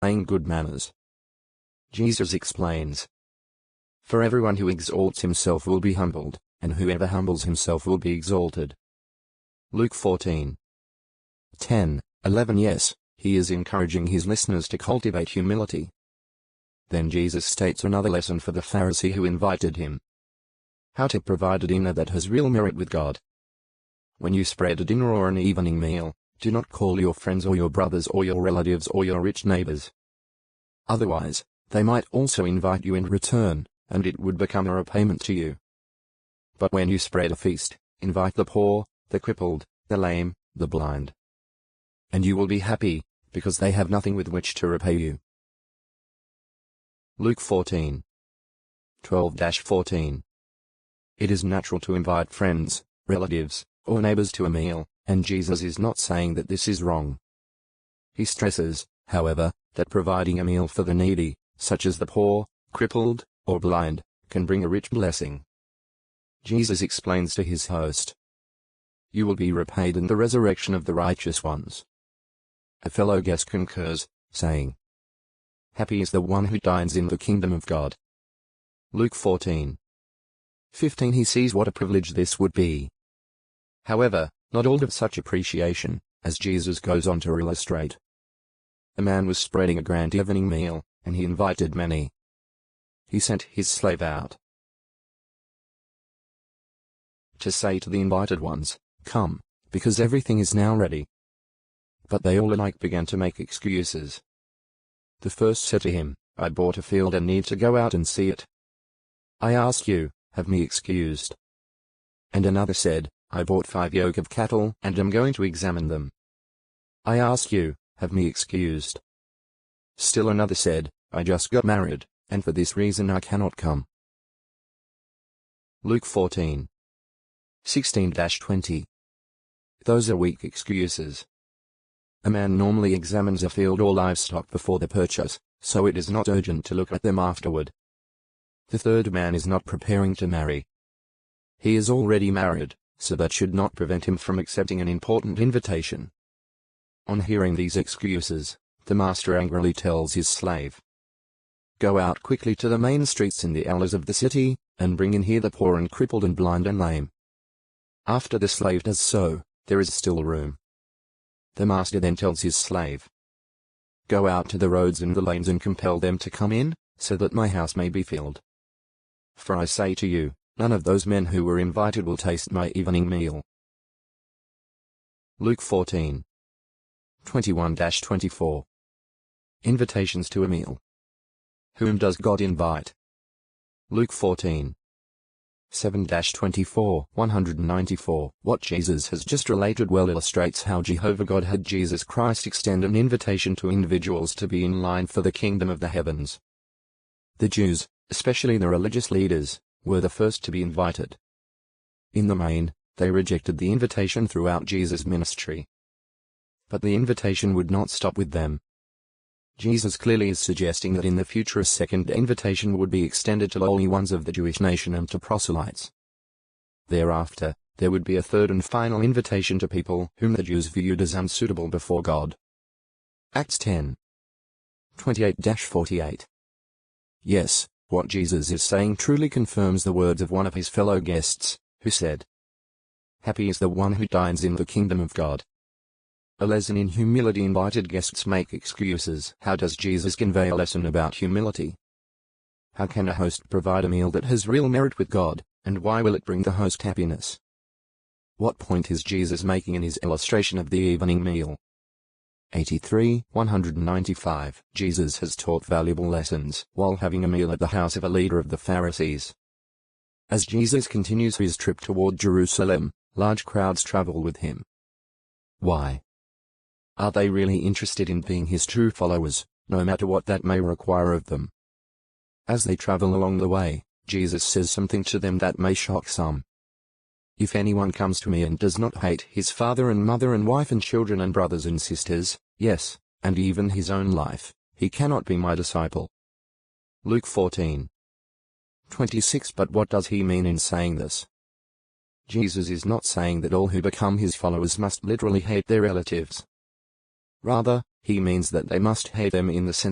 displaying good manners. Jesus explains, "For everyone who exalts himself will be humbled, and whoever humbles himself will be exalted." Luke 14:10-11. Yes, he is encouraging his listeners to cultivate humility. Then Jesus states another lesson for the Pharisee who invited him. How to provide a dinner that has real merit with God. When you spread a dinner or an evening meal, do not call your friends or your brothers or your relatives or your rich neighbors. Otherwise, they might also invite you in return, and it would become a repayment to you. But when you spread a feast, invite the poor, the crippled, the lame, the blind. And you will be happy, because they have nothing with which to repay you. Luke 14:12-14. It is natural to invite friends, relatives, or neighbors to a meal, and Jesus is not saying that this is wrong. He stresses, however, that providing a meal for the needy, such as the poor, crippled, or blind, can bring a rich blessing. Jesus explains to his host, "You will be repaid in the resurrection of the righteous ones." A fellow guest concurs, saying, "Happy is the one who dines in the kingdom of God." Luke 14:15. He sees what a privilege this would be. However, not all have such appreciation, as Jesus goes on to illustrate. A man was spreading a grand evening meal, and he invited many. He sent his slave out to say to the invited ones, "Come, because everything is now ready." But they all alike began to make excuses. The first said to him, "I bought a field and need to go out and see it. I ask you, have me excused." And another said, "I bought 5 yoke of cattle and am going to examine them. I ask you, have me excused." Still another said, "I just got married, and for this reason I cannot come." Luke 14:16-20. Those are weak excuses. A man normally examines a field or livestock before the purchase, so it is not urgent to look at them afterward. The third man is not preparing to marry. He is already married, so that should not prevent him from accepting an important invitation. On hearing these excuses, the master angrily tells his slave, "Go out quickly to the main streets in the alleys of the city, and bring in here the poor and crippled and blind and lame." After the slave does so, there is still room. The master then tells his slave, "Go out to the roads and the lanes and compel them to come in, so that my house may be filled. For I say to you, none of those men who were invited will taste my evening meal." Luke 14:21-24. Invitations to a meal. Whom does God invite? Luke 14:7-24, 194. What Jesus has just related well illustrates how Jehovah God had Jesus Christ extend an invitation to individuals to be in line for the kingdom of the heavens. The Jews, especially the religious leaders, were the first to be invited. In the main, they rejected the invitation throughout Jesus' ministry. But the invitation would not stop with them. Jesus clearly is suggesting that in the future a second invitation would be extended to lowly ones of the Jewish nation and to proselytes. Thereafter, there would be a third and final invitation to people whom the Jews viewed as unsuitable before God. Acts 10:28-48. Yes, what Jesus is saying truly confirms the words of one of his fellow guests, who said, "Happy is the one who dines in the kingdom of God." A lesson in humility. Invited guests make excuses. How does Jesus convey a lesson about humility? How can a host provide a meal that has real merit with God, and why will it bring the host happiness? What point is Jesus making in his illustration of the evening meal? 83-195. Jesus has taught valuable lessons while having a meal at the house of a leader of the Pharisees. As Jesus continues his trip toward Jerusalem, large crowds travel with him. Why? Are they really interested in being his true followers, no matter what that may require of them? As they travel along the way, Jesus says something to them that may shock some. "If anyone comes to me and does not hate his father and mother and wife and children and brothers and sisters, yes, and even his own life, he cannot be my disciple." Luke 14:26. But what does he mean in saying this? Jesus is not saying that all who become his followers must literally hate their relatives. Rather, He means that they must hate them in the sense